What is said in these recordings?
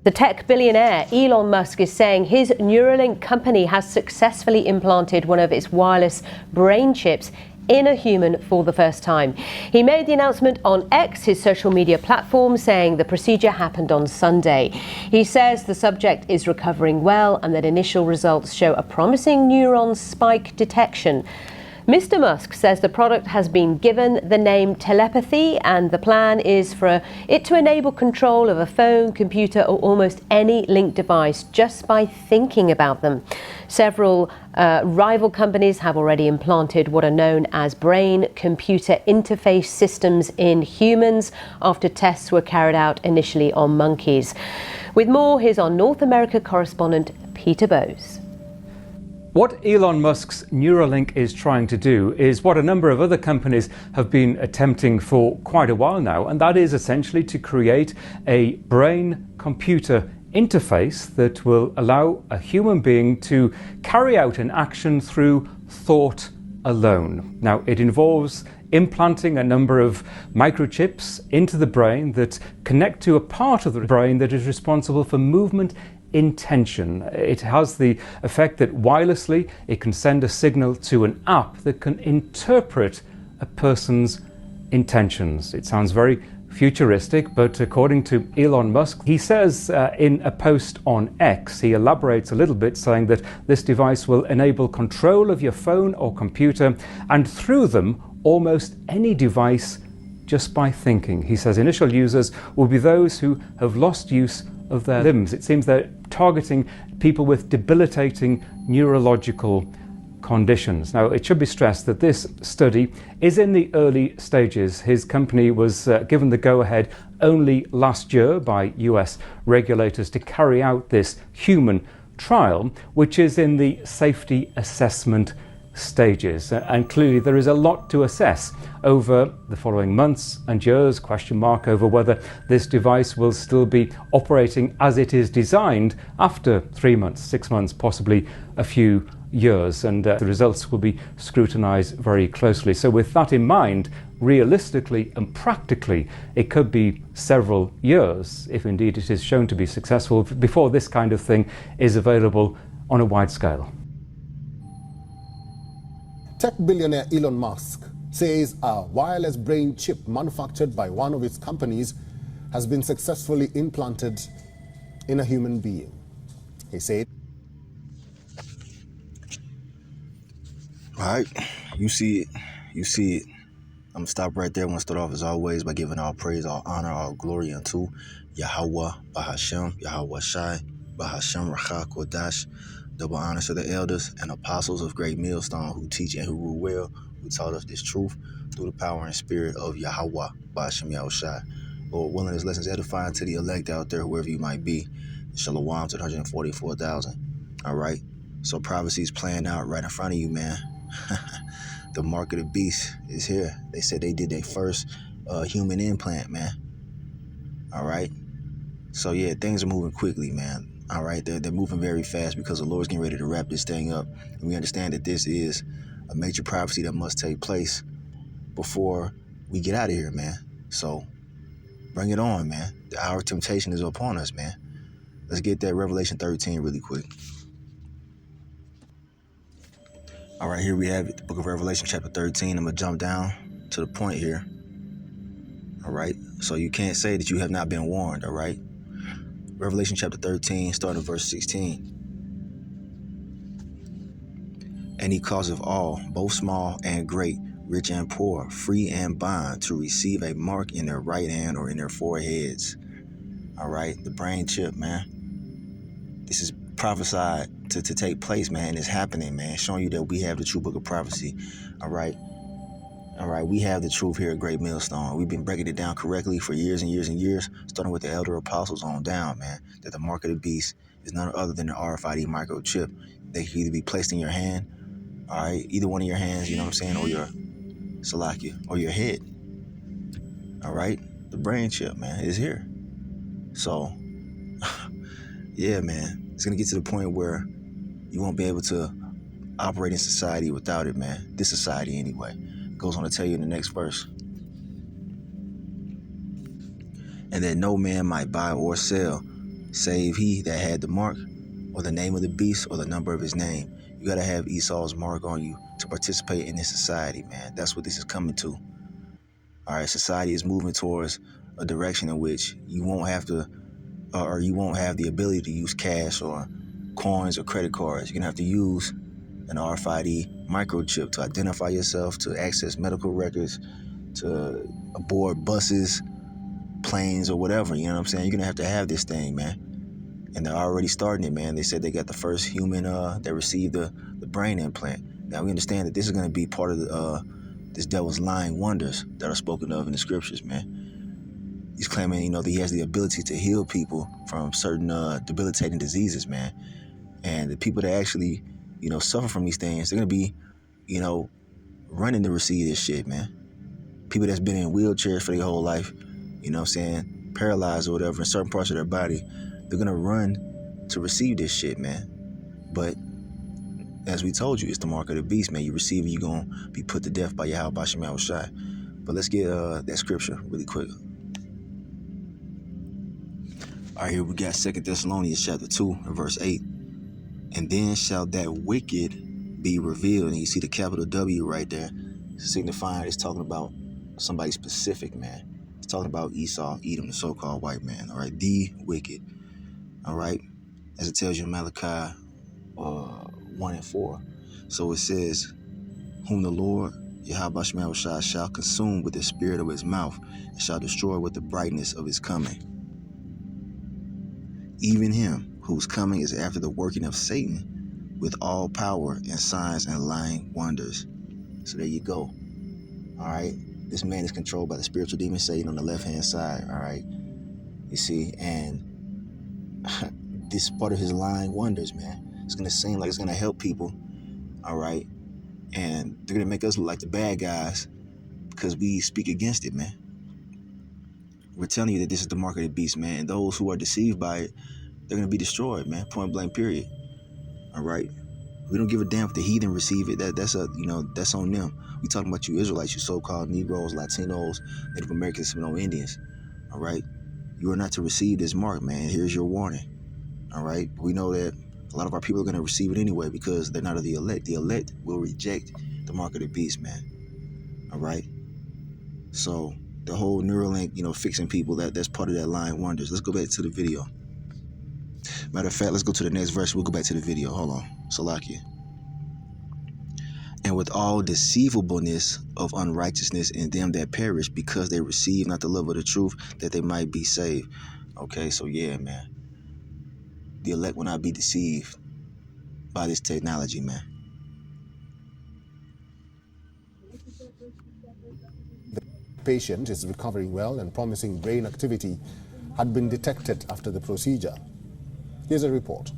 The tech billionaire Elon Musk is saying his Neuralink company has successfully implanted one of its wireless brain chips in a human for the first time. He made the announcement on X, his social media platform, saying the procedure happened on Sunday. He says the subject is recovering well and that initial results show a promising neuron spike detection. Mr. Musk says the product has been given the name telepathy, and the plan is for it to enable control of a phone, computer, or almost any linked device just by thinking about them. Several rival companies have already implanted what are known as brain-computer interface systems in humans after tests were carried out initially on monkeys. With more, here's our North America correspondent Peter Bowes. What Elon Musk's Neuralink is trying to do is what a number of other companies have been attempting for quite a while now, and that is essentially to create a brain-computer interface that will allow a human being to carry out an action through thought alone. Now, it involves implanting a number of microchips into the brain that connect to a part of the brain that is responsible for movement intention. It has the effect that wirelessly it can send a signal to an app that can interpret a person's intentions. It sounds very futuristic, but according to Elon Musk, he says in a post on X, he elaborates a little bit, saying that this device will enable control of your phone or computer and through them almost any device just by thinking. He says initial users will be those who have lost use of their limbs. It seems they're targeting people with debilitating neurological conditions. Now, it should be stressed that this study is in the early stages. His company was given the go-ahead only last year by US regulators to carry out this human trial, which is in the safety assessment stages. And clearly there is a lot to assess over the following months and years, question mark over whether this device will still be operating as it is designed after 3 months, 6 months, possibly a few years, and the results will be scrutinized very closely. So with that in mind, realistically and practically, it could be several years, if indeed it is shown to be successful, before this kind of thing is available on a wide scale. Tech billionaire Elon Musk says a wireless brain chip manufactured by one of its companies has been successfully implanted in a human being. He said, all right, you see it. I'm gonna stop right there. I'm gonna start off as always by giving all praise, all honor, all glory unto Yahweh, Bahashem, Yahweh Shai, Bahashem Rachah Kodash. Double honors to the elders and apostles of Great Millstone who teach and who rule well, who taught us this truth through the power and spirit of Yahweh, Bahashem Yahweh Shai. Lord willing, this lesson is edifying to the elect out there, wherever you might be. Shalom to the 144,000. All right, so prophecy is playing out right in front of you, man. The mark of the beast is here. They said they did their first human implant, man. All right. So yeah, things are moving quickly, man. All right, they're moving very fast because the Lord's getting ready to wrap this thing up. And we understand that this is a major prophecy that must take place before we get out of here, man. So bring it on, man. The hour of temptation is upon us, man. Let's get that Revelation 13 really quick. All right, here we have it, the book of Revelation, chapter 13. I'm going to jump down to the point here. All right, so you can't say that you have not been warned, all right? Revelation chapter 13, starting at verse 16. And he causeth all, both small and great, rich and poor, free and bond, to receive a mark in their right hand or in their foreheads. All right, the brain chip, man. This is prophesied to take place, man. It's happening, man. Showing you that we have the true book of prophecy. All right. All right, we have the truth here at Great Millstone. We've been breaking it down correctly for years and years and years, starting with the elder apostles on down, man, that the mark of the beast is none other than the RFID microchip. They can either be placed in your hand, all right, either one of your hands, you know what I'm saying, or your Salakia, or your head. All right, the brain chip, man, is here. So, yeah, man, it's going to get to the point where you won't be able to operate in society without it, man. This society, anyway. Goes on to tell you in the next verse. And that no man might buy or sell, save he that had the mark, or the name of the beast, or the number of his name. You gotta have Esau's mark on you to participate in this society, man. That's what this is coming to. All right, society is moving towards a direction in which you won't have to, or you won't have the ability to use cash or coins or credit cards. You're gonna have to use an RFID microchip to identify yourself, to access medical records, to board buses, planes, or whatever. You know what I'm saying? You're gonna have to have this thing, man. And they're already starting it, man. They said they got the first human that received the brain implant. Now we understand that this is gonna be part of the this devil's lying wonders that are spoken of in the scriptures, man. He's claiming, you know, that he has the ability to heal people from certain debilitating diseases, man. And the people that actually, you know, suffer from these things, they're gonna be, you know, running to receive this shit, man. People that's been in wheelchairs for their whole life, you know what I'm saying, paralyzed or whatever in certain parts of their body, they're gonna run to receive this shit, man. But as we told you, it's the mark of the beast, man. You receive it, you're gonna be put to death by Yahweh Bashem Yahushai. But let's get that scripture really quick. All right, here we got 2 Thessalonians chapter 2 and verse 8. And then shall that wicked be revealed. And you see the capital W right there, signifying it's talking about somebody specific, man. It's talking about Esau, Edom, the so-called white man, all right? The wicked, all right? As it tells you in Malachi 1 and 4. So it says, whom the Lord, Yahweh Shai, shall consume with the spirit of his mouth, and shall destroy with the brightness of his coming. Even him whose coming is after the working of Satan, with all power and signs and lying wonders. So there you go. All right. This man is controlled by the spiritual demon Satan on the left-hand side. All right. You see, and this part of his lying wonders, man. It's going to seem like it's going to help people. All right. And they're going to make us look like the bad guys because we speak against it, man. We're telling you that this is the mark of the beast, man. And those who are deceived by it, they're going to be destroyed, man. Point blank, period. All right. We don't give a damn if the heathen receive it. That's on them. We talking about you Israelites, you so-called Negroes, Latinos, Native Americans, Seminole Indians. All right. You are not to receive this mark, man. Here's your warning. All right. We know that a lot of our people are going to receive it anyway because they're not of the elect. The elect will reject the mark of the beast, man. All right. So the whole Neuralink, fixing people, that's part of that lying wonders. Let's go back to the video. Matter of fact, let's go to the next verse. We'll go back to the video. Hold on. Salakia. And with all deceivableness of unrighteousness in them that perish, because they receive not the love of the truth, that they might be saved. Okay, so yeah, man. The elect will not be deceived by this technology, man. The patient is recovering well and promising brain activity had been detected after the procedure. Here's a report.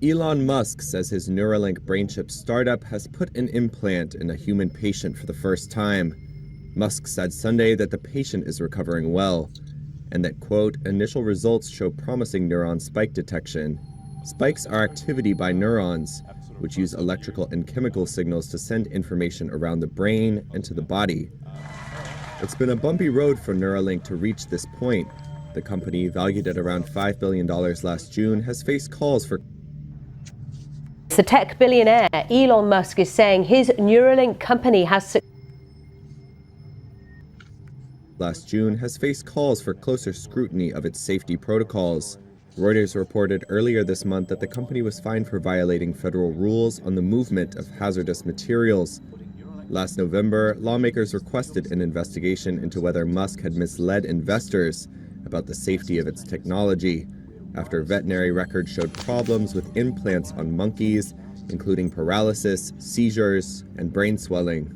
Elon Musk says his Neuralink brain chip startup has put an implant in a human patient for the first time. Musk said Sunday that the patient is recovering well, and that, quote, initial results show promising neuron spike detection. Spikes are activity by neurons, which use electrical and chemical signals to send information around the brain and to the body. It's been a bumpy road for Neuralink to reach this point. The company, valued at around $5 billion last June, has faced calls for... The tech billionaire Elon Musk is saying his Neuralink company has faced calls for closer scrutiny of its safety protocols. Reuters reported earlier this month that the company was fined for violating federal rules on the movement of hazardous materials. Last November, lawmakers requested an investigation into whether Musk had misled investors about the safety of its technology, after veterinary records showed problems with implants on monkeys, including paralysis, seizures, and brain swelling.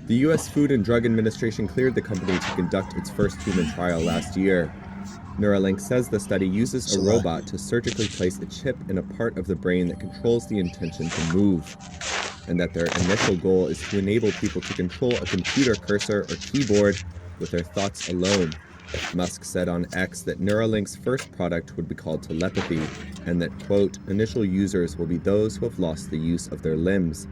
The U.S. Food and Drug Administration cleared the company to conduct its first human trial last year. Neuralink says the study uses a robot to surgically place a chip in a part of the brain that controls the intention to move, and that their initial goal is to enable people to control a computer cursor or keyboard with their thoughts alone. Musk said on X that Neuralink's first product would be called telepathy, and that, quote, initial users will be those who have lost the use of their limbs.